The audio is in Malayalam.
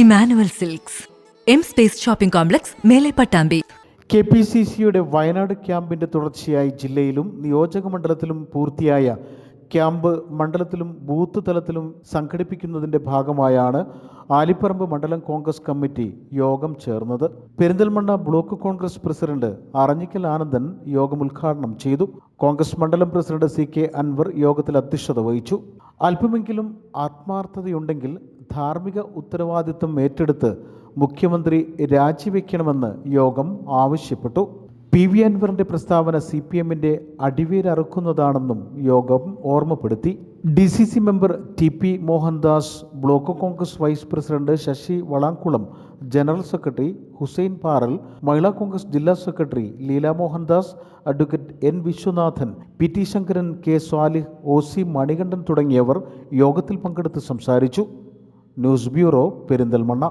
Emmanuel silks, M space shopping complex, മേലെ പട്ടാമ്പി. KPCCയുടെ വയനാട് ക്യാമ്പിന്റെ തുടർച്ചയായി ജില്ലയിലും നിയോജക മണ്ഡലത്തിലും പൂർത്തിയായ ക്യാമ്പ് മണ്ഡലത്തിലും ബൂത്ത് തലത്തിലും സംഘടിപ്പിക്കുന്നതിന്റെ ഭാഗമായാണ് ആലിപ്പറമ്പ് മണ്ഡലം കോൺഗ്രസ് കമ്മിറ്റി യോഗം ചേർന്നത്. പെരിന്തൽമണ്ണ ബ്ലോക്ക് കോൺഗ്രസ് പ്രസിഡന്റ് അറഞ്ഞിക്കൽ ആനന്ദൻ യോഗം ഉദ്ഘാടനം ചെയ്തു. കോൺഗ്രസ് മണ്ഡലം പ്രസിഡന്റ് CK അൻവർ യോഗത്തിൽ അധ്യക്ഷത വഹിച്ചു. അല്പമെങ്കിലും ആത്മാർത്ഥതയുണ്ടെങ്കിൽ ധാർമ്മിക ഉത്തരവാദിത്വം ഏറ്റെടുത്ത് മുഖ്യമന്ത്രി രാജിവെക്കണമെന്ന് യോഗം ആവശ്യപ്പെട്ടു. PV അൻവറിന്റെ പ്രസ്താവന CPMന്റെ അടിവേരറുക്കുന്നതാണെന്നും യോഗം ഓർമ്മപ്പെടുത്തി. DCC member TP Mohandas, block Congress vice president Sasi Valamkulam, general secretary Hussain Paral, Mahila Congress ജില്ലാ secretary Leela Mohandas, advocate N Viswanathan, PT Sankaran, K Swalih, OC Manikandan തുടങ്ങിയവർ യോഗത്തിൽ പങ്കെടുത്ത് സംസാരിച്ചു. News bureau, Perinthalmanna.